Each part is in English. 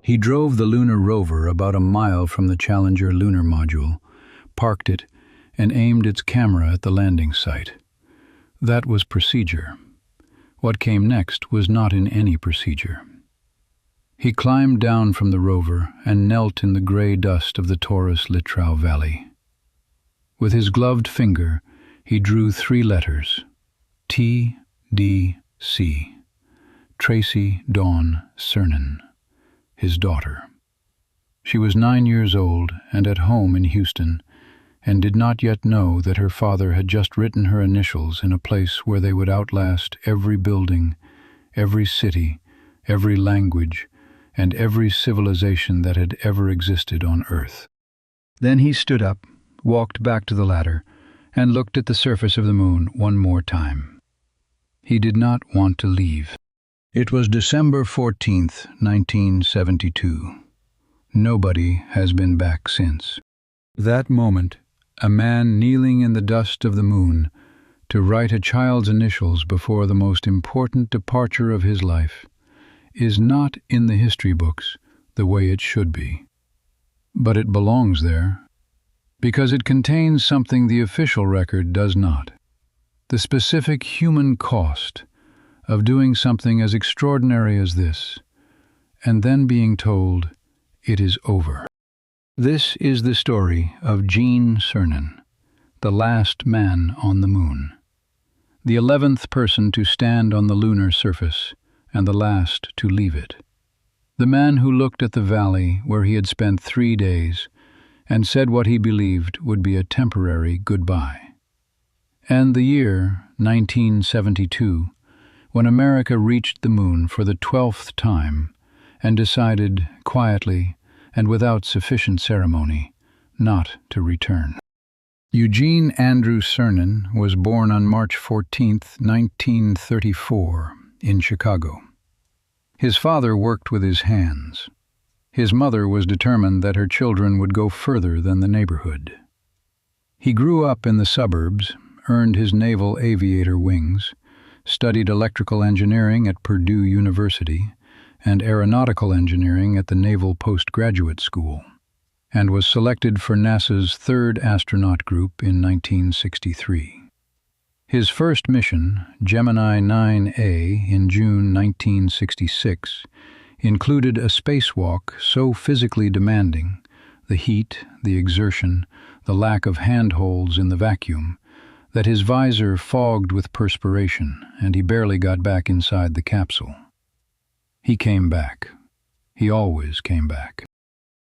He drove the lunar rover about a mile from the Challenger lunar module, parked it, and aimed its camera at the landing site. That was procedure. What came next was not in any procedure. He climbed down from the rover and knelt in the gray dust of the Taurus-Littrow valley. With his gloved finger, he drew 3 letters, T, D, C. Tracy Dawn Cernan, his daughter. She was 9 years old and at home in Houston, and did not yet know that her father had just written her initials in a place where they would outlast every building, every city, every language, and every civilization that had ever existed on Earth. Then he stood up, walked back to the ladder, and looked at the surface of the moon one more time. He did not want to leave. It was December 14th, 1972. Nobody has been back since. That moment, a man kneeling in the dust of the moon to write a child's initials before the most important departure of his life, is not in the history books the way it should be. But it belongs there, because it contains something the official record does not: the specific human cost of doing something as extraordinary as this, and then being told it is over. This is the story of Gene Cernan, the last man on the moon, the 11th person to stand on the lunar surface, and the last to leave it. The man who looked at the valley where he had spent 3 days and said what he believed would be a temporary goodbye. And the year 1972, when America reached the moon for the 12th time and decided, quietly and without sufficient ceremony, not to return. Eugene Andrew Cernan was born on March 14, 1934, in Chicago. His father worked with his hands. His mother was determined that her children would go further than the neighborhood. He grew up in the suburbs, earned his naval aviator wings, studied electrical engineering at Purdue University and aeronautical engineering at the Naval Postgraduate School, and was selected for NASA's 3rd astronaut group in 1963. His first mission, Gemini 9A, in June 1966, included a spacewalk so physically demanding, the heat, the exertion, the lack of handholds in the vacuum, that his visor fogged with perspiration and he barely got back inside the capsule. He came back. He always came back.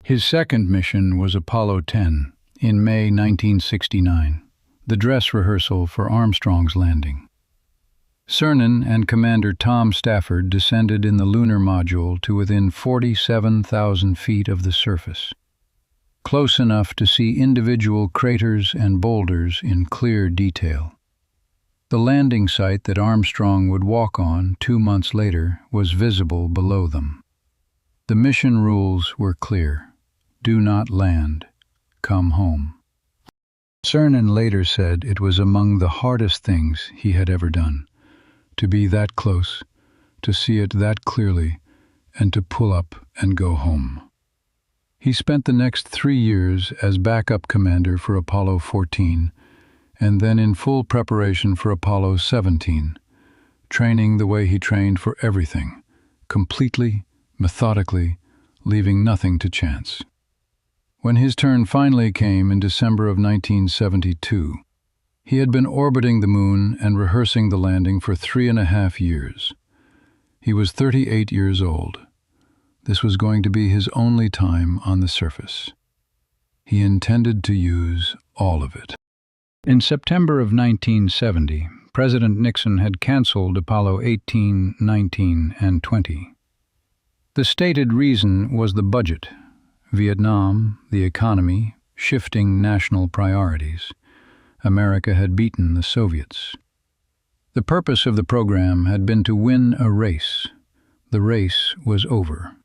His second mission was Apollo 10 in May 1969, the dress rehearsal for Armstrong's landing. Cernan and Commander Tom Stafford descended in the lunar module to within 47,000 feet of the surface, close enough to see individual craters and boulders in clear detail. The landing site that Armstrong would walk on 2 months later was visible below them. The mission rules were clear: do not land, come home. Cernan later said it was among the hardest things he had ever done, to be that close, to see it that clearly, and to pull up and go home. He spent the next 3 years as backup commander for Apollo 14, and then in full preparation for Apollo 17, training the way he trained for everything, completely, methodically, leaving nothing to chance. When his turn finally came in December of 1972, he had been orbiting the moon and rehearsing the landing for 3.5 years. He was 38 years old. This was going to be his only time on the surface. He intended to use all of it. In September of 1970, President Nixon had canceled Apollo 18, 19, and 20. The stated reason was the budget: Vietnam, the economy, shifting national priorities. America had beaten the Soviets. The purpose of the program had been to win a race. The race was over.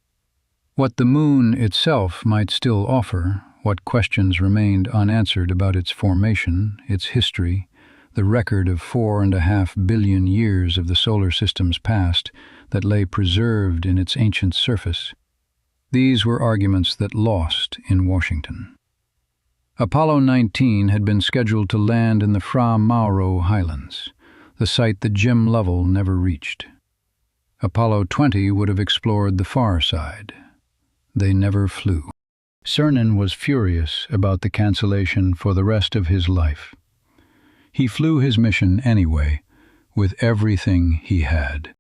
What the moon itself might still offer, what questions remained unanswered about its formation, its history, the record of 4.5 billion years of the solar system's past that lay preserved in its ancient surface, These were arguments that lost in Washington. Apollo 19 had been scheduled to land in the Fra Mauro Highlands, the site that Jim Lovell never reached. Apollo 20 would have explored the far side. They never flew. Cernan was furious about the cancellation for the rest of his life. He flew his mission anyway, with everything he had.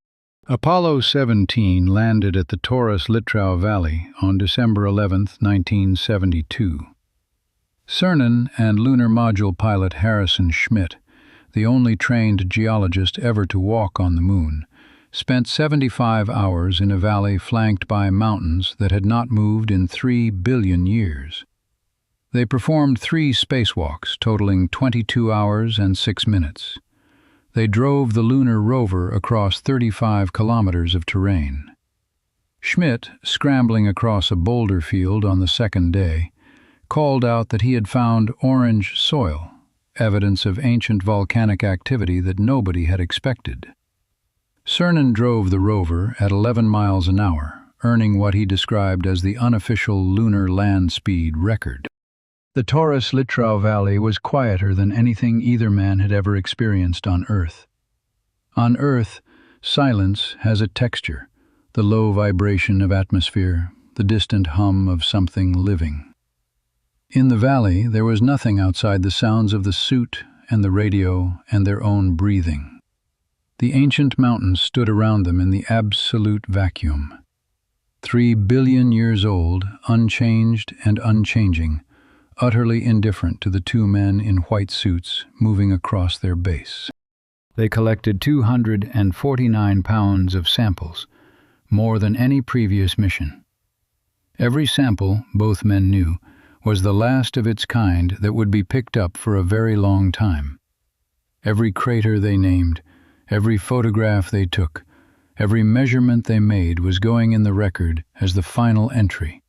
Apollo 17 landed at the Taurus-Littrow Valley on December 11, 1972. Cernan and lunar module pilot Harrison Schmitt, the only trained geologist ever to walk on the moon, spent 75 hours in a valley flanked by mountains that had not moved in 3 billion years. They performed 3 spacewalks, totaling 22 hours and 6 minutes. They drove the lunar rover across 35 kilometers of terrain. Schmitt, scrambling across a boulder field on the second day, called out that he had found orange soil, evidence of ancient volcanic activity that nobody had expected. Cernan drove the rover at 11 miles an hour, earning what he described as the unofficial lunar land speed record. The Taurus-Littrow Valley was quieter than anything either man had ever experienced on Earth. On Earth, silence has a texture, the low vibration of atmosphere, the distant hum of something living. In the valley, there was nothing outside the sounds of the suit and the radio and their own breathing. The ancient mountains stood around them in the absolute vacuum. 3 billion years old, unchanged and unchanging, utterly indifferent to the 2 men in white suits moving across their base. They collected 249 pounds of samples, more than any previous mission. Every sample, both men knew, was the last of its kind that would be picked up for a very long time. Every crater they named, every photograph they took, every measurement they made was going in the record as the final entry.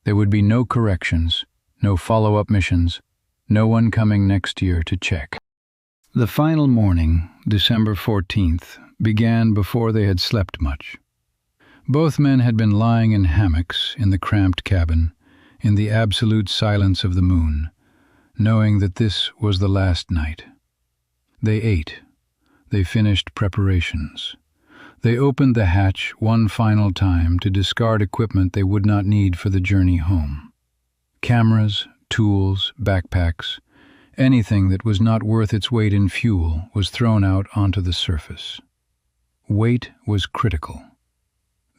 There would be no corrections, no follow-up missions, no one coming next year to check. The final morning, December 14th, began before they had slept much. Both men had been lying in hammocks in the cramped cabin, in the absolute silence of the moon, knowing that this was the last night. They ate. They finished preparations. They opened the hatch one final time to discard equipment they would not need for the journey home. Cameras, tools, backpacks, anything that was not worth its weight in fuel was thrown out onto the surface. Weight was critical.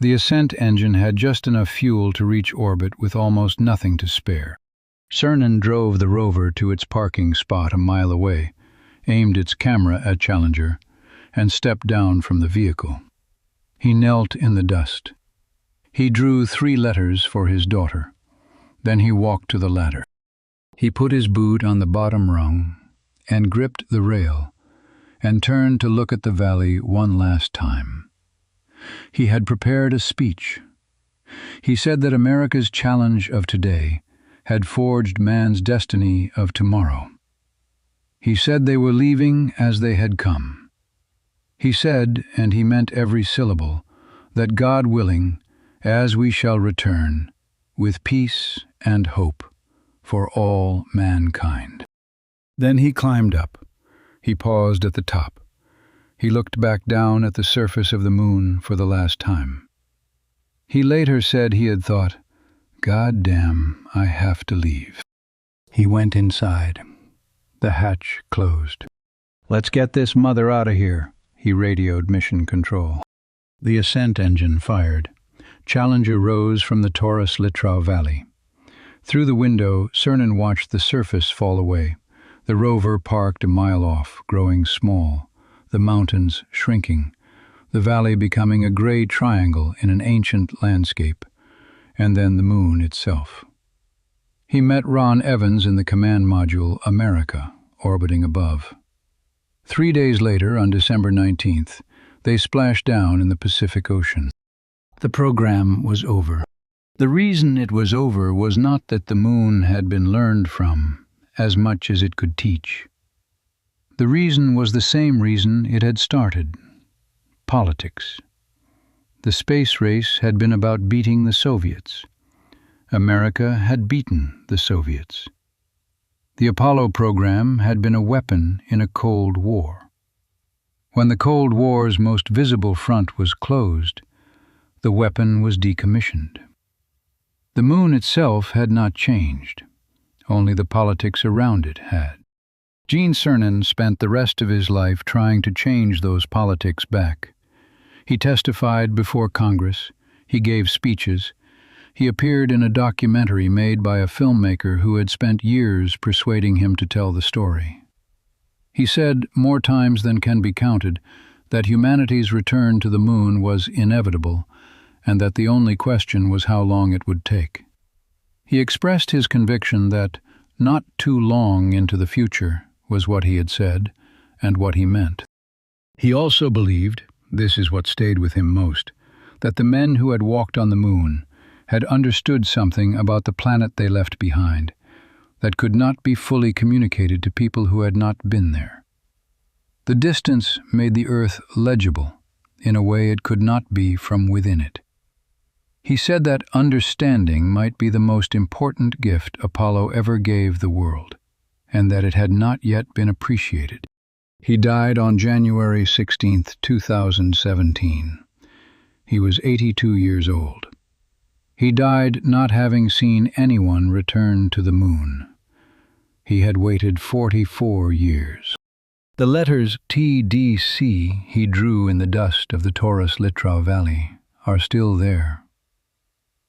The ascent engine had just enough fuel to reach orbit with almost nothing to spare. Cernan drove the rover to its parking spot a mile away, aimed its camera at Challenger, and stepped down from the vehicle. He knelt in the dust. He drew 3 letters for his daughter. Then he walked to the ladder. He put his boot on the bottom rung and gripped the rail and turned to look at the valley one last time. He had prepared a speech. He said that America's challenge of today had forged man's destiny of tomorrow. He said they were leaving as they had come. He said, and he meant every syllable, that God willing, as we shall return, with peace and hope for all mankind. Then he climbed up. He paused at the top. He looked back down at the surface of the moon for the last time. He later said he had thought, "God damn, I have to leave." He went inside. The hatch closed. "Let's get this mother out of here," he radioed Mission Control. The ascent engine fired. Challenger rose from the Taurus-Littrow Valley. Through the window, Cernan watched the surface fall away, the rover parked a mile off, growing small, the mountains shrinking, the valley becoming a gray triangle in an ancient landscape, and then the moon itself. He met Ron Evans in the command module America, orbiting above. 3 days later, on December 19th, they splashed down in the Pacific Ocean. The program was over. The reason it was over was not that the moon had been learned from, as much as it could teach. The reason was the same reason it had started: politics. The space race had been about beating the Soviets. America had beaten the Soviets. The Apollo program had been a weapon in a Cold War. When the Cold War's most visible front was closed, the weapon was decommissioned. The moon itself had not changed. Only the politics around it had. Gene Cernan spent the rest of his life trying to change those politics back. He testified before Congress. He gave speeches. He appeared in a documentary made by a filmmaker who had spent years persuading him to tell the story. He said, more times than can be counted, that humanity's return to the moon was inevitable, and that the only question was how long it would take. He expressed his conviction that not too long into the future was what he had said and what he meant. He also believed, this is what stayed with him most, that the men who had walked on the moon had understood something about the planet they left behind that could not be fully communicated to people who had not been there. The distance made the Earth legible in a way it could not be from within it. He said that understanding might be the most important gift Apollo ever gave the world, and that it had not yet been appreciated. He died on January 16, 2017. He was 82 years old. He died not having seen anyone return to the moon. He had waited 44 years. The letters T.D.C. he drew in the dust of the Taurus-Littrow Valley are still there.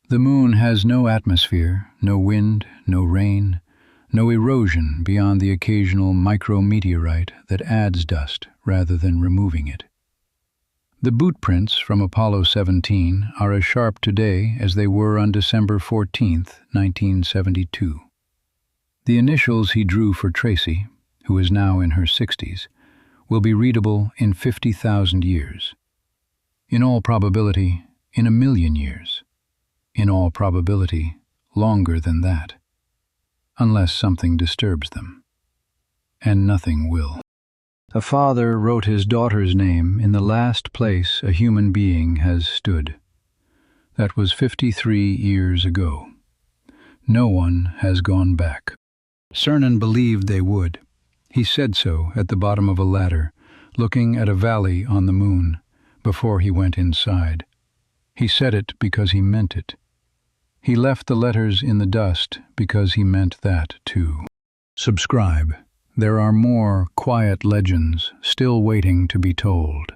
The moon has no atmosphere, no wind, no rain, no erosion beyond the occasional micrometeorite that adds dust rather than removing it. The boot prints from Apollo 17 are as sharp today as they were on December 14, 1972. The initials he drew for Tracy, who is now in her 60s, will be readable in 50,000 years. In all probability, in 1,000,000 years. In all probability, longer than that. Unless something disturbs them. And nothing will. A father wrote his daughter's name in the last place a human being has stood. That was 53 years ago. No one has gone back. Cernan believed they would. He said so at the bottom of a ladder, looking at a valley on the moon, before he went inside. He said it because he meant it. He left the letters in the dust because he meant that too. Subscribe. There are more quiet legends still waiting to be told.